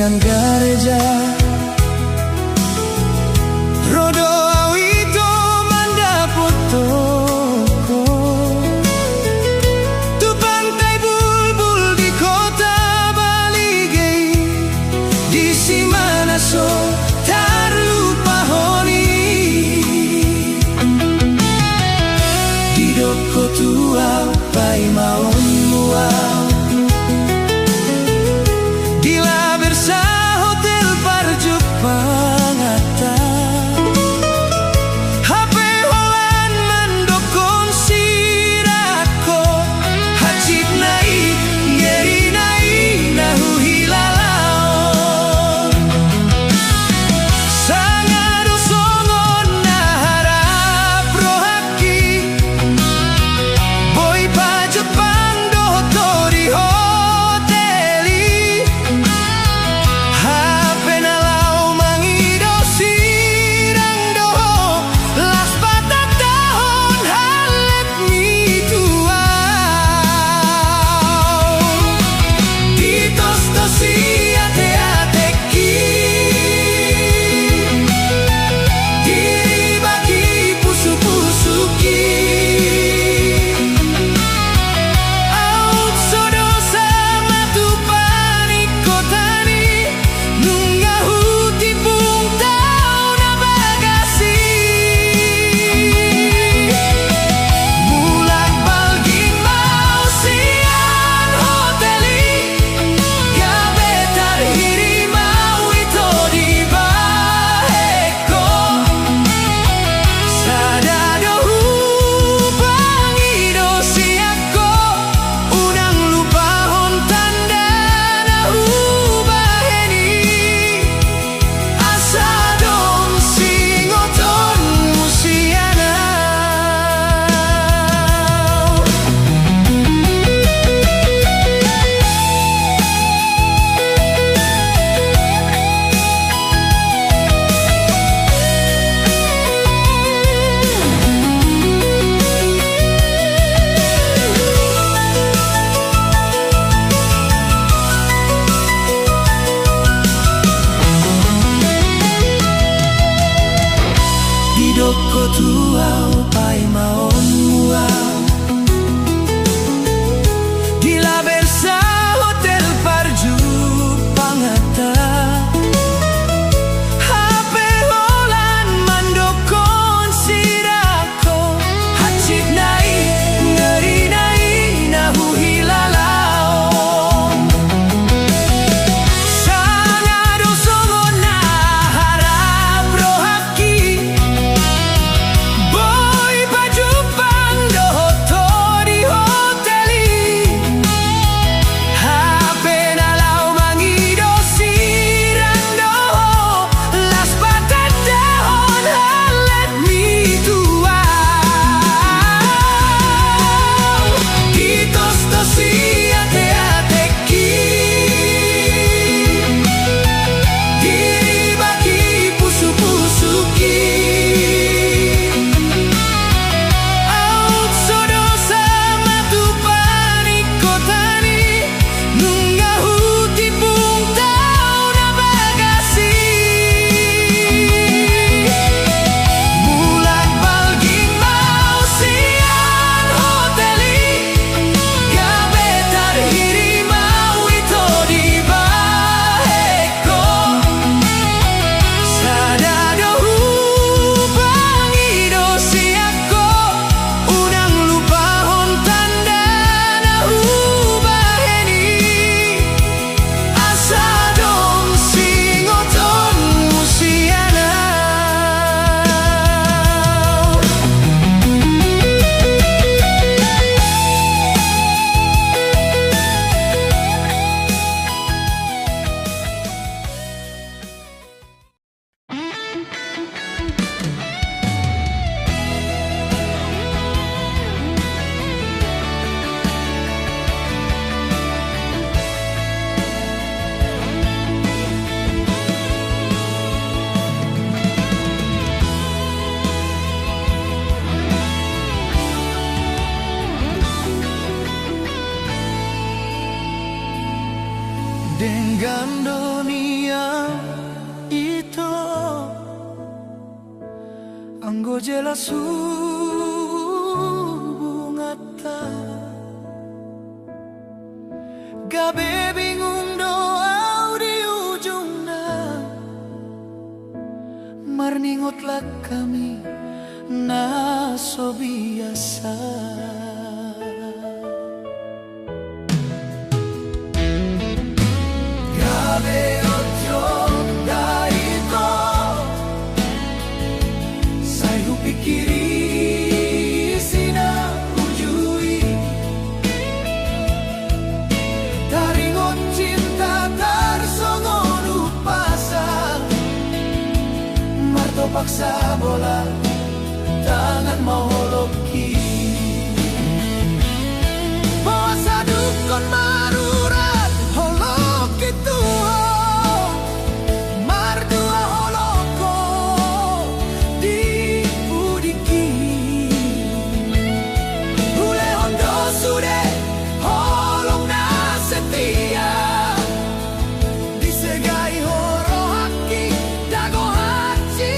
siang gereja rodo awito mandapot toko tu pantai bulbul di kota Baligay di si mana so tarlupa honi di doko tua pai maon muau doko tuau pai maon muau di la Versa Hotel Parju Pangata hape holan mandokon sirako hacip nai ngeri nai nahu hilalao sangado songon na harap rohaki Dengan doni jela subungata gabe bingung doa di ujungna marningotlah kami na so biasa gabe otro daito sayu pikiri sina ujui taringot cinta tarsongon upasa marto paksa bola tangan mau holoki bawa sadukon marurat holoki tuho mardua holoko di budiki ule hondo sude holong na setia disegai horo haki dago hachi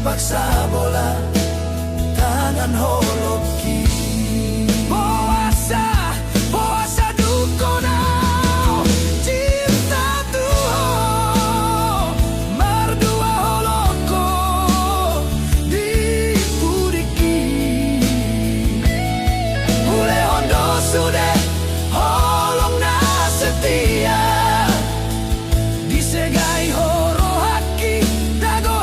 paksa bola tangan holoki puasa dukona cinta tuho mardua holoko di budiki ule hondo sude holong na setia disegai horo haki dago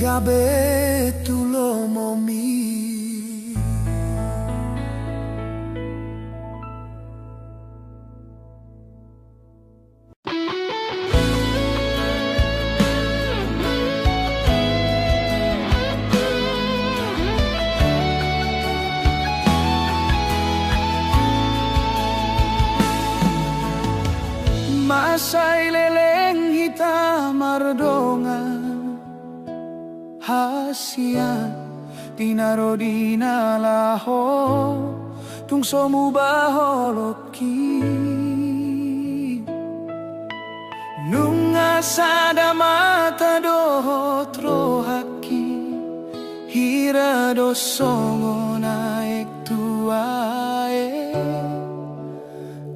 gabe tulo momi masai leleng hitam mardonga hasian tinaro dinalaho tung somu baholoki sada mata dohot rohaki hira do songo naik tuae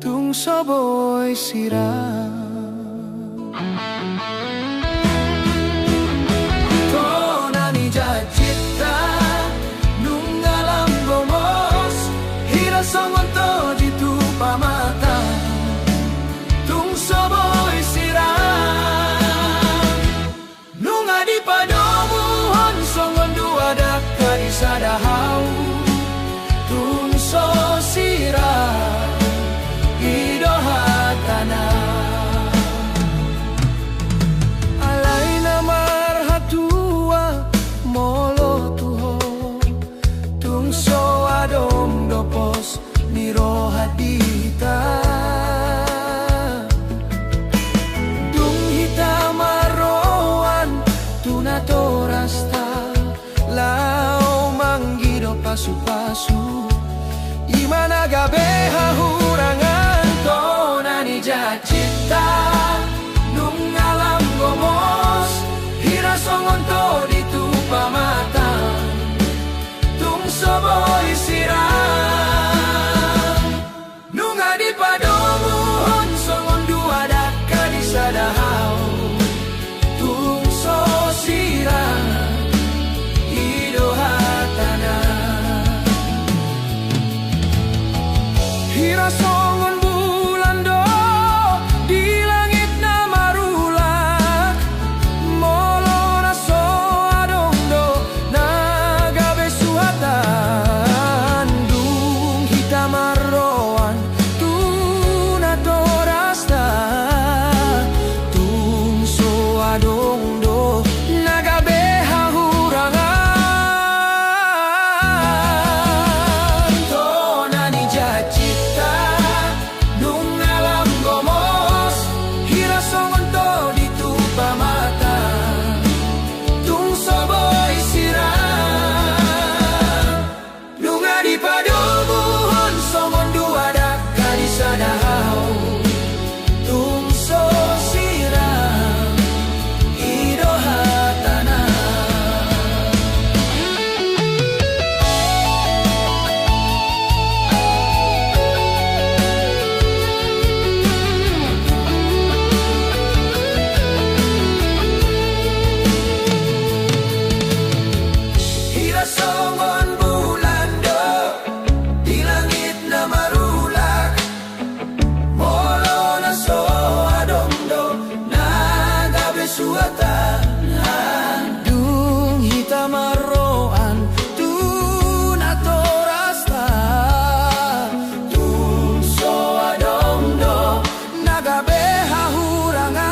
tung soboy sirah tonani jajita nung alam gomos hira songon to jitu pamata tung soboy sirah nung adi padomuhon songon dua dakka di sadahau tung so sirah idohatana alay na marhatua molo tuho tung so adom dopos ni rohadita dung hita maroan tunatorasta lao manggido pasu-pasu imana gabe hahurangan tonani jacita nung alam gomos hira songon to ditupa mata tung soboy sirah nung adi padomuhon songon dua dakka di sadahau tung so sirah idohatana hira songon bulan do di langit na marulak molo na so adong do nagabe suhatan dung hita marroan tuna torasta tung so adong do nagabe hahurangan tonani jacita nung alam gomos hira songon to ditupa mata tung soboy sirah nung adi padomuhon songon dua dakka di sadahau tung so sirah idohatana hira songon bulan do di langit na marulak molo na so adom do nagabe suatan dung hita marroan tuna torasta tung so adom do nagabe hahurangan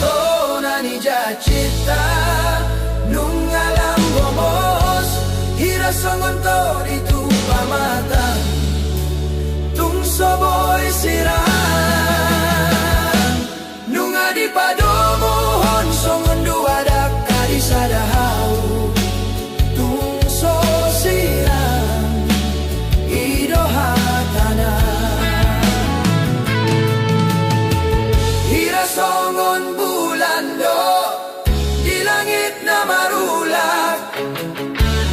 tonani jacita nung alam gomos hira songon to ditupa mata tung soboy sirah nung adi padomuhon songon dua dakka di sadahau tung so sirah idohatana hira songon bulan do di langit na marulak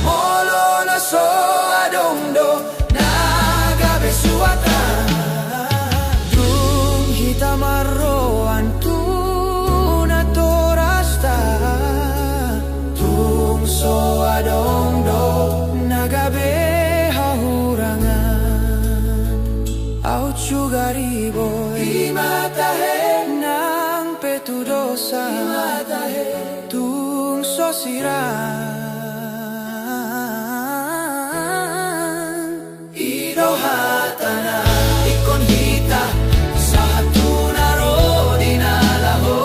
molo na so adong do nagabe suatan dung hita marroan tuna torasta tung so adong do nagabe hahurangan au chugariboy imatahe nang petudosa imatahe tung so sirah idohatana ikon hita sa hatuna ro dinalaho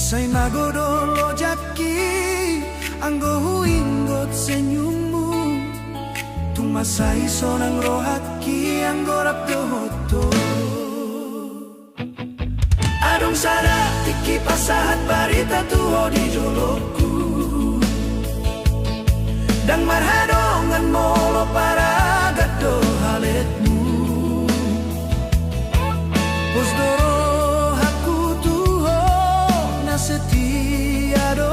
Say magodolo jaki anggo huingot senyummu tumasai sonang rohaki anggo rapdo hoto adong sada tiki pasahat barita tuho di joloku dan marhadongan molo para gado haletmu posdoro setia do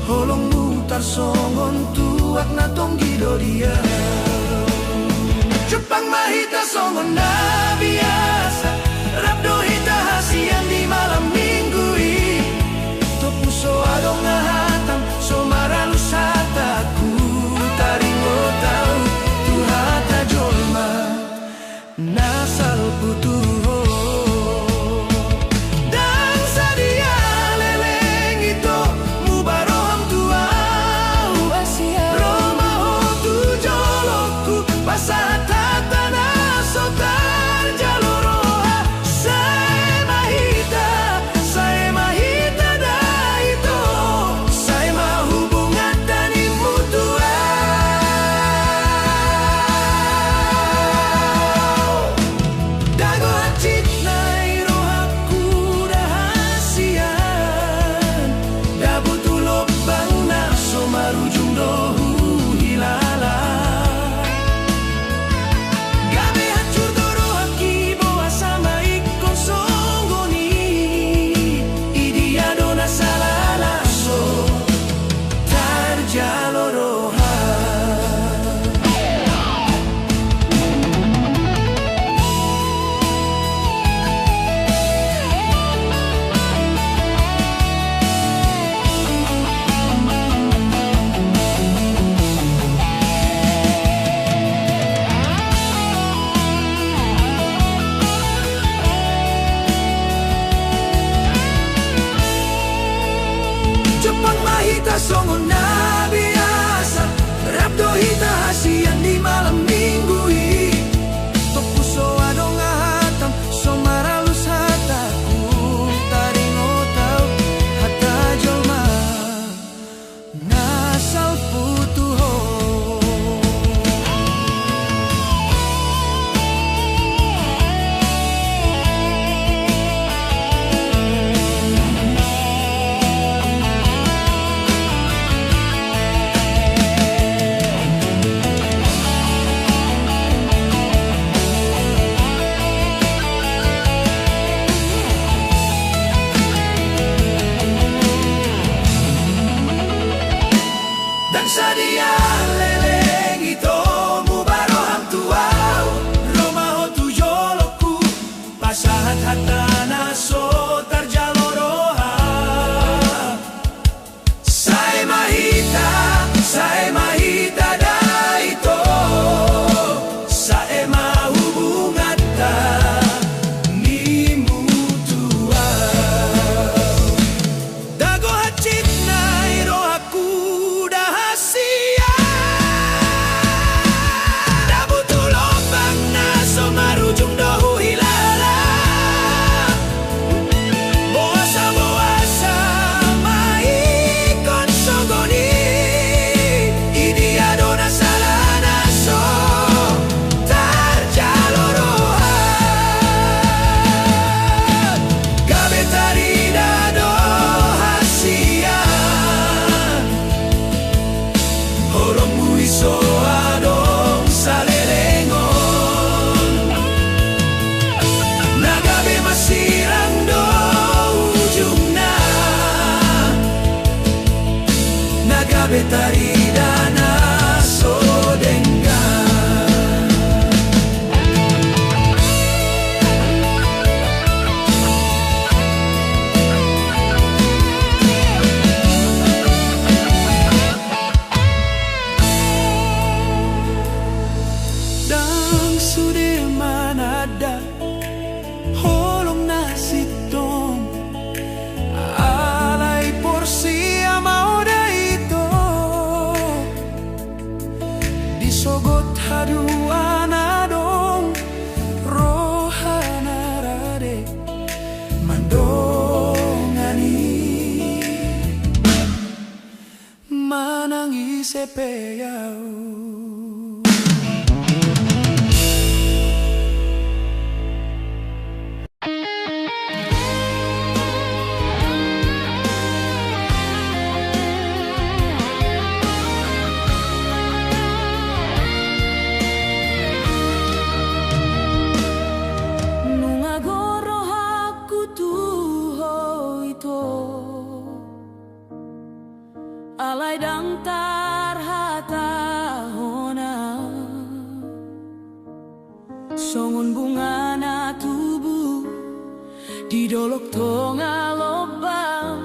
holong mutar songon tuak na tonggi do dia Jepang mahita songon na biasa rabdo hita hasian di malam minggu i topu so adong ngahatam so maralu sataku taringo tau tu hata jolma nasal putu songon na biasa rabdo hita hasian di malam minggu i topu so adong ngahatam so maralus hataku taringo tau hata jolma nasal putuho sadia leleng ito mubaro hang tuaw romaho tu joloku pasahat hatana so tarjaloroha say mahita da ito sae mahubungata ni mutua dago hachit na iro aku so adong salelengon nagabe masirang do ujungna nagabe taridana so denggan holong nasitong alay porsi amao da ito disogot haduan adong rohana rade mandongan sepeau. Alai dang tarhata hona songon bunga na tubuh di dolok tonga lobang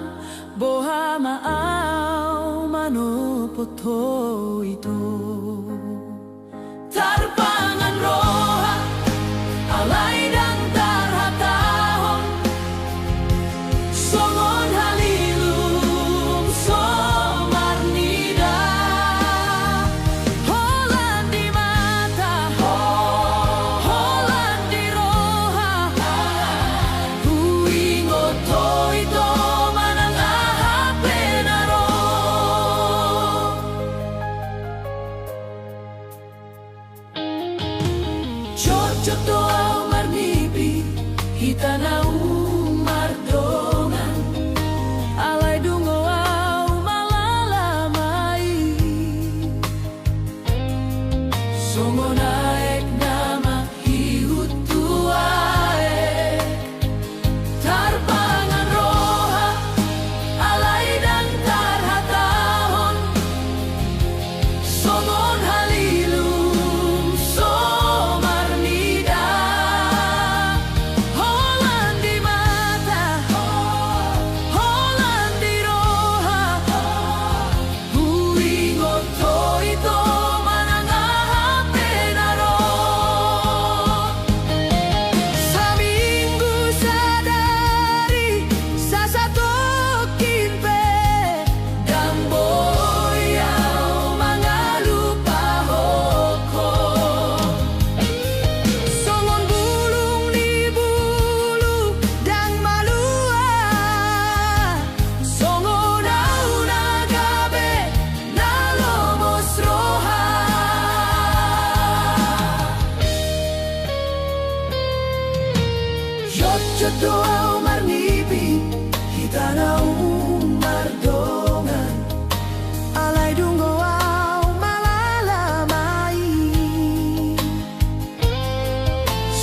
boha maau manopoto itu tarpangan roha alai dang tarhata hon songon halilum Joto au marnipi hita na umardongan alai dungo au malalamai songo naik nama hiutu aek tarpangan roha alai dan tarhatahon songon halilum Joto au marnipi hita na umardongan alai dungo au malalamai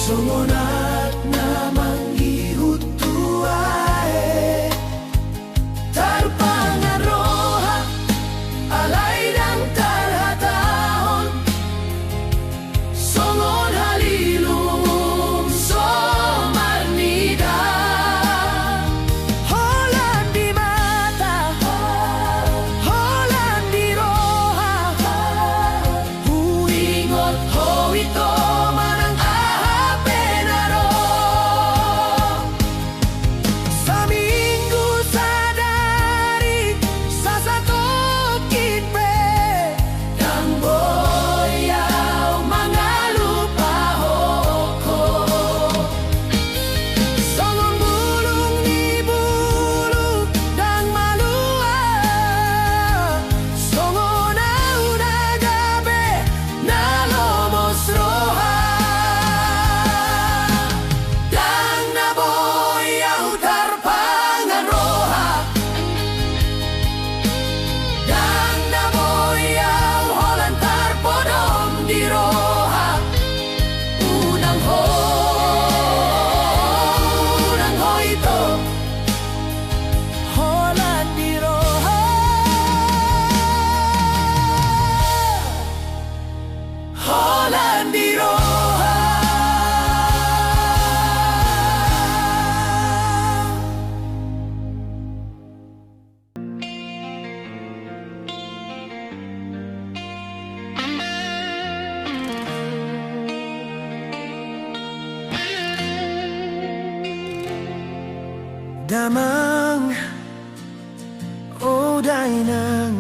songonat na manghihutu ae tarpangan roha alai dang tarhatahon songon halilum Damang, oh dainang,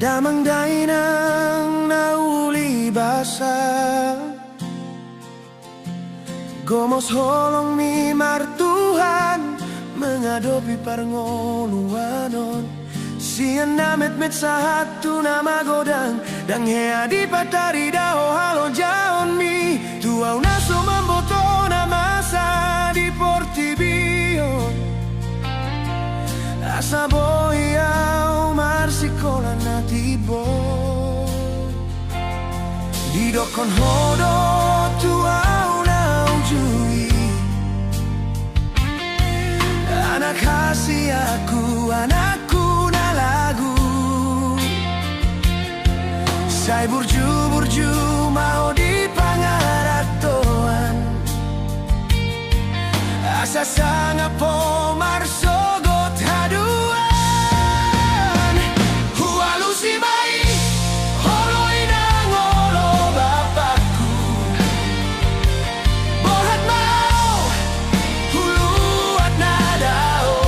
damang dainang nauli basah, gomos holong mi martuhan mengadopi parngoluanon Sian namet met satu nama godang dan hea di patari dao halo jaon mi tuau naso mamboto nama sa di portibio asa boiau marsikola natibo di dokon hodo tuau na ujui anak kasih aku anakku lagu Sai burju-burju mau di pangaratoan Asa sanga po marsogot haduan Hualu si mai holo inang holo bapakku Bohat mau huluat nadao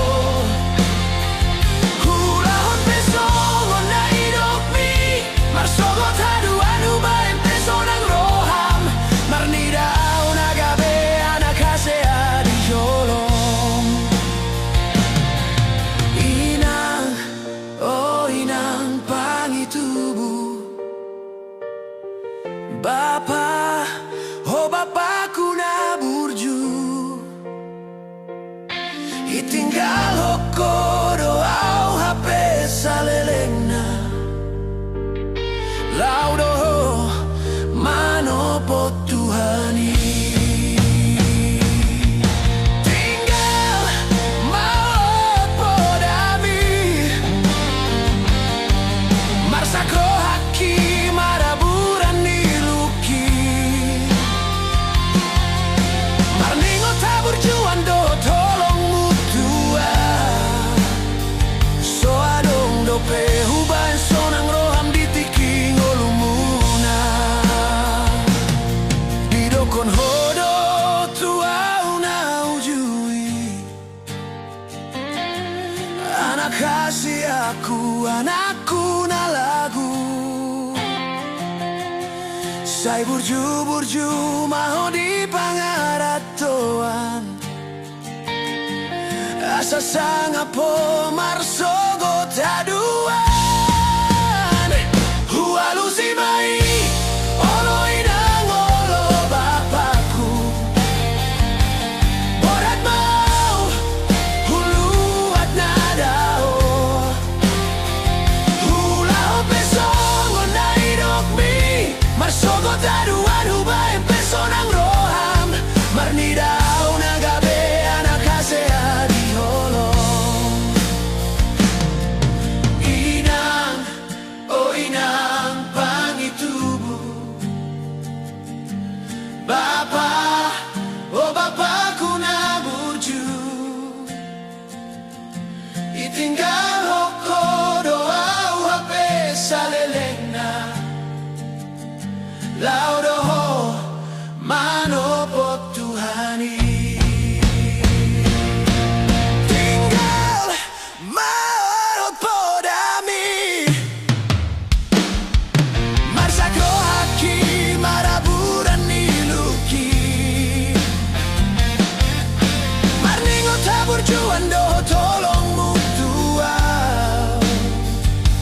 Marsogot haduan ubain pesonang roham Marnidao nagabe anak kasea di jolong Inang, oh inang pangitubu Bapa, oh bapakku na burju Itinggal hoko doau hape salelengna Laudo manopo Tuhani Tinggal maut podami Marsakro haki maraburan niluki Marningo tabur juan do tolong mutua So adong do pehuban sonang roham ditiki Kon hodo tuau na ujui Anak kasih aku, anakku na lagu Sai burju-burju mau di pangaratoan Asa sanga po marsogot haduan Hualu si mai olo inang Marsogot haduan ubain pesonang roham Marnidao nagabe anak kasea di holong Inang, oh inang pangitubu Bapa, oh bapakku na burju Itinggal hoko doau hape salelengna Laudo manopo Tuhani Tinggal maut podami Marsakro haki maraburan niluki Marningo tabur juan do tolong mutua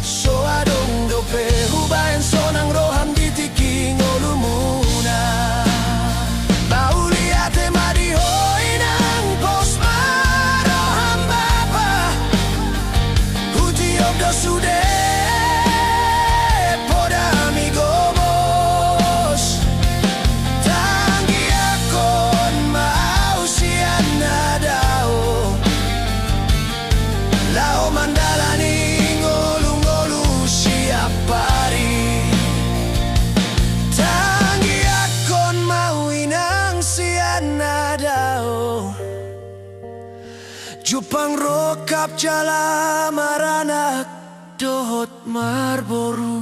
So adong do pehubayan sonang roham ditiki Jupang rokap jala maranak dohot marboru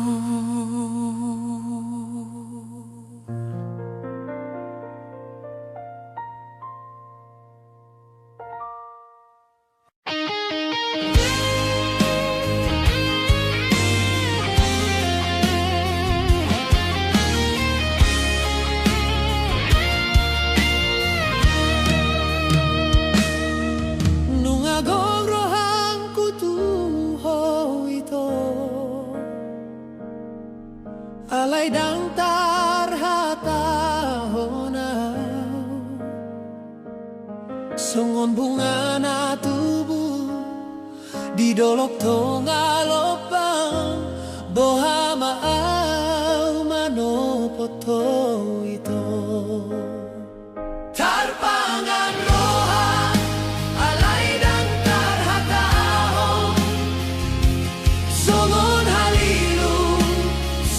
songon bunga na tubuh di dolok tonga lopang boha maau manopoto ito tarpangan roha alay dan tarhatahon songon halilung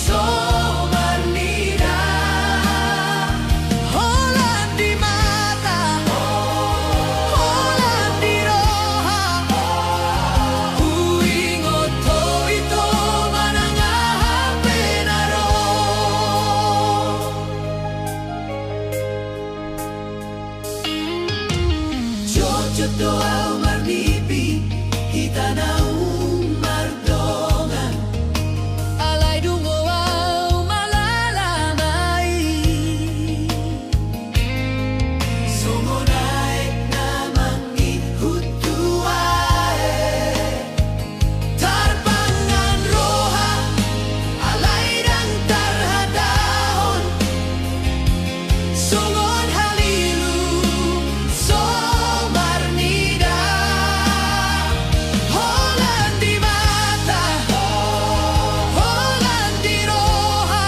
somanida holan di mata holan di roha uingot to ito manangahape na ro Jojo doa marnipi kita na mardongan alay dungo au malalamay sumunay na mangihutuay tarpangan roha alay ng tarhadahon sungon halilu somarnida holan di mata holan di roha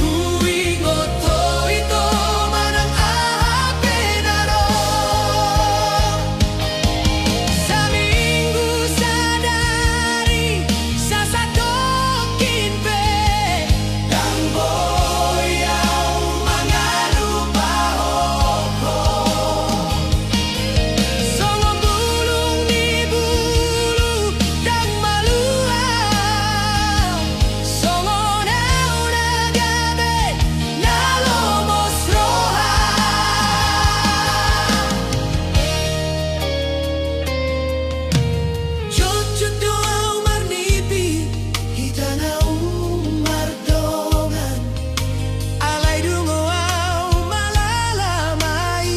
uingot to ito manang ahape na ro sa minggu sadari sa satokin pe ang boyaw mga lupaho songon bulung di bulu dan maluaw songon au nagabe na lomos roha Jojo doa marnipi kita na mardongan alay dungo au malalamay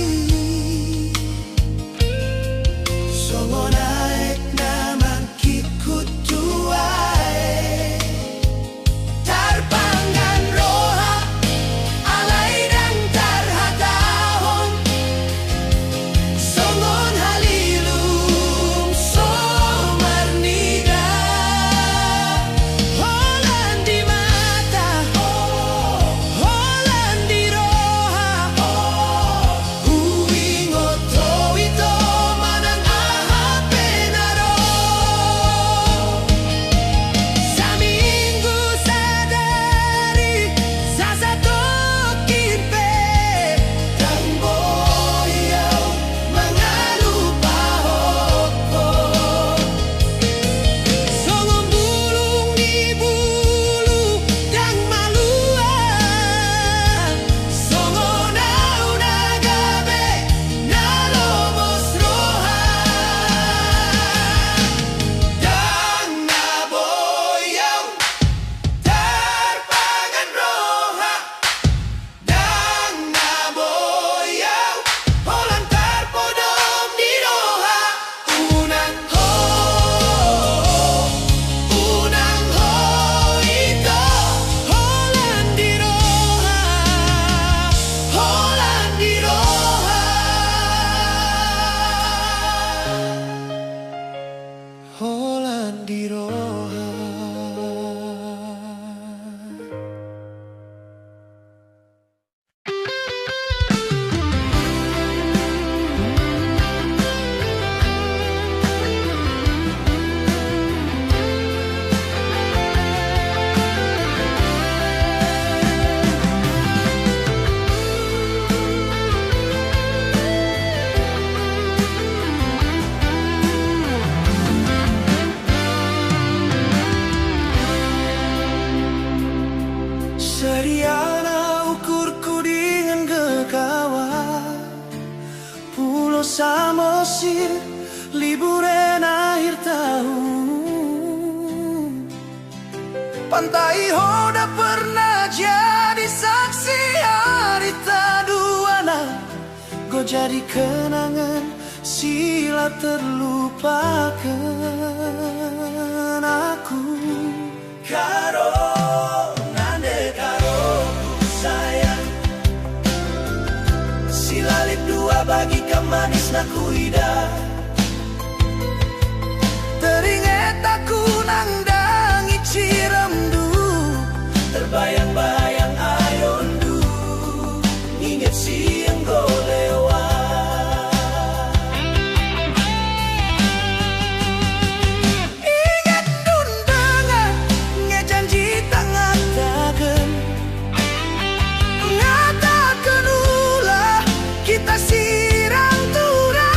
songon aek na mangkikutuay tarpangan roha alay ng tarhatahon songon halilung somarnida holan di mata holan di roha uingot to ito manang ahape na ro sa minggu sadari sa satokin pe ang boyaw mga lupaho songon bulung di bulu dan maluang songon au nagabe na lomos roha dan naboyaw tarpangan roha dan naboyaw holan tarpodom di roha unang ho ito holan di roha holan di roha holan di roha Seriana ukurku dengan kekawan Pulau Samosir liburan akhir tahun Pantai Hoda pernah jadi saksi hari taduana Go jadi kenangan sila terlupakan aku Karo nande karo ku sayang Silalip dua bagi kamu manis na kuida. Teringat aku nangdangi ciremdu, terbayang-bayang ayondu, ingat siang go lewat. Ingat dundangan, ngejanji tangan dagen, ngatakan ulah kita sirang turang.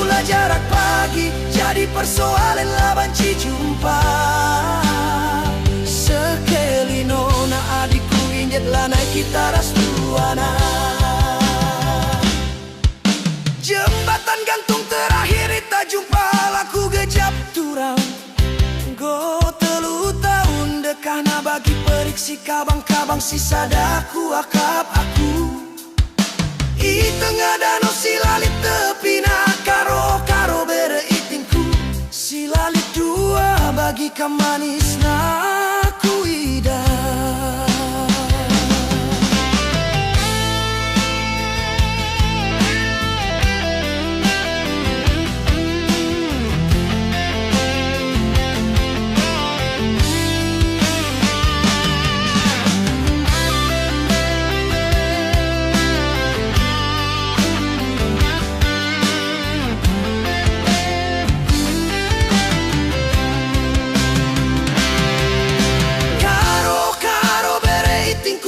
Ulah jarak pagi jadi persoalan laban jumpa. Sekali nona adikku injet lanai kita rastuana. Jembatan gantung terakhir kita jumpa laku gejap turang. Go telu tahun dekana bagi periksi kabang-kabang sisa daku akap aku. I tengah danau silalit tepina karo-karo bere itinku. Silalit dua bagi kamanis na kuida.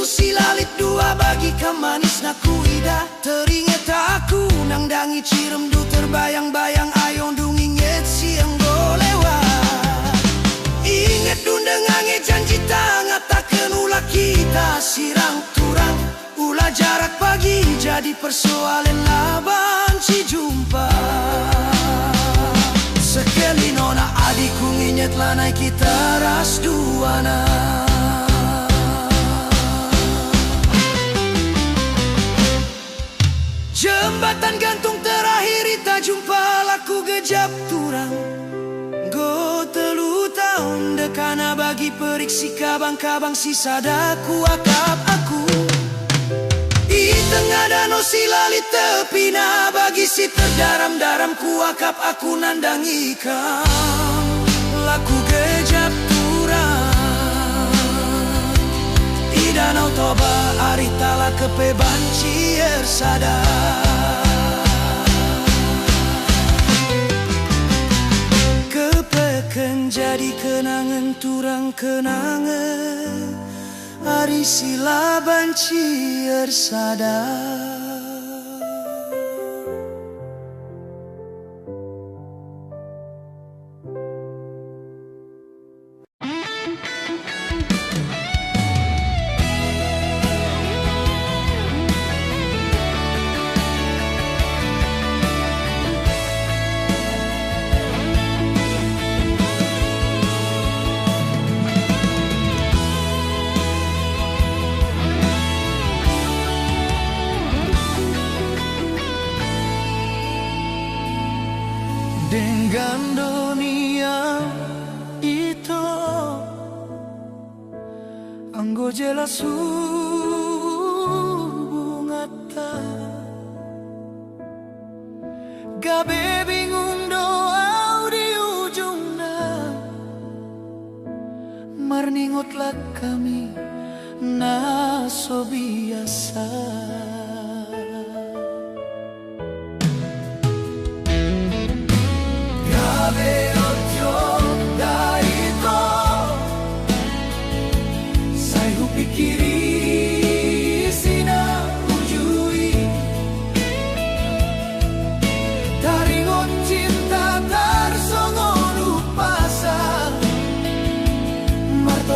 Silalit dua bagi kamanis na kuida. Teringat aku nangdangi ciremdu, terbayang-bayang ayong dungingit siang go lewat. Ingat dundengange janji tangat takkan ulah kita sirang turang. Ulah jarak pagi jadi persoalan laban si jumpa. Sekali nona adikku nginget lanai kita ras duana. Jembatan gantung terakhir kita jumpa laku gejap turang. Go telu tahun dekana bagi periksi kabang-kabang sisa daku akap aku. Di tengah danau silalit tepina bagi si terdaram-daram ku akap aku nandangi kau. Laku gejap turang. Di danau Toba aritala kepe bancier sadar. Kepekan jadi kenangan turang kenangan. Ari sila bancier sadar. Dengan dunia itu anggo jelas hubungata. Gabe bingung doa di ujungna. Marningotlah kami naso biasa.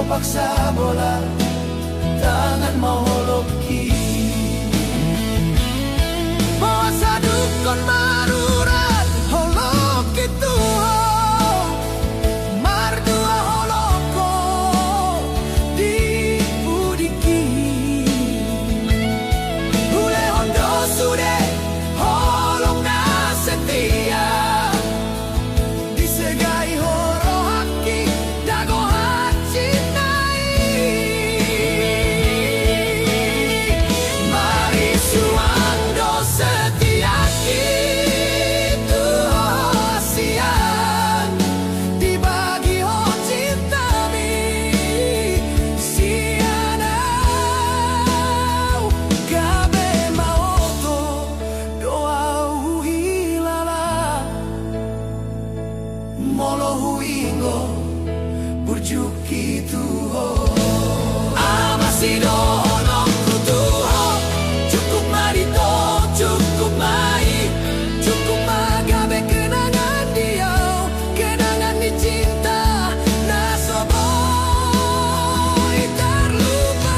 Paksa bola tangan mau holoki. Bosa dukun marurat holoki tuh. Mardua holoko di budiki. Ule hondo sude holong na setia. Disegai horo haki dago haci nai. masih dono kutuho cukup marito cukup mai cukup magabe kenangan dia kenangan dicinta nasoboy terlupa.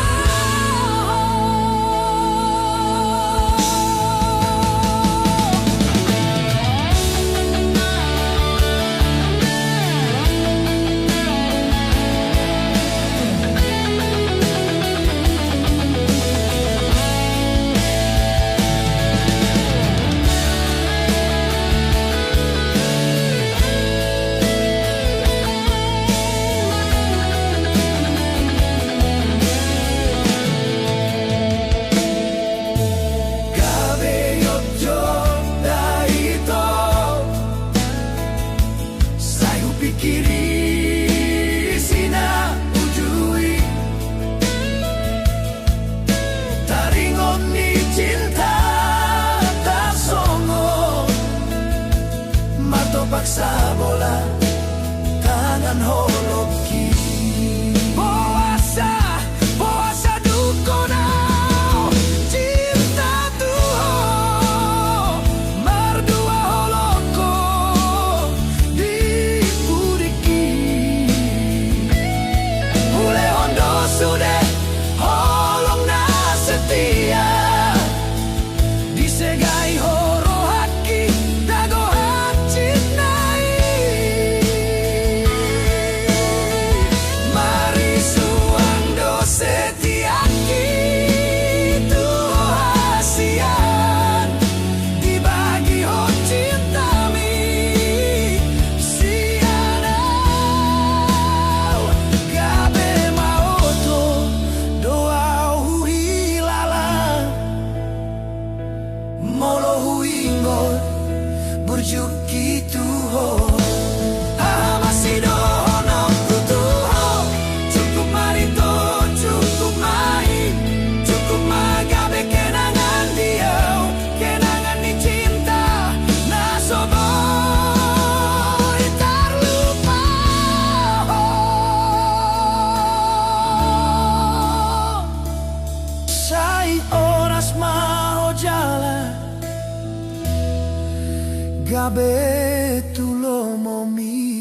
Pikiri sina ujui taringon ni cinta tak songo mato paksa bola tangan holoki puasa puasa dukona cinta tuho mardua holoko di sudah holong na setia disegai horo haki dago hacinai mari suang do setiaki tu hasian dibagi ho cintami sianau gabe molo huingot burjuki tuho masih dono kutuho cukup marito cukup mai cukup magabe kenangan dia kenangan dicinta nasoboy terlupa. Sai oras mau jalan gabe tu lo momi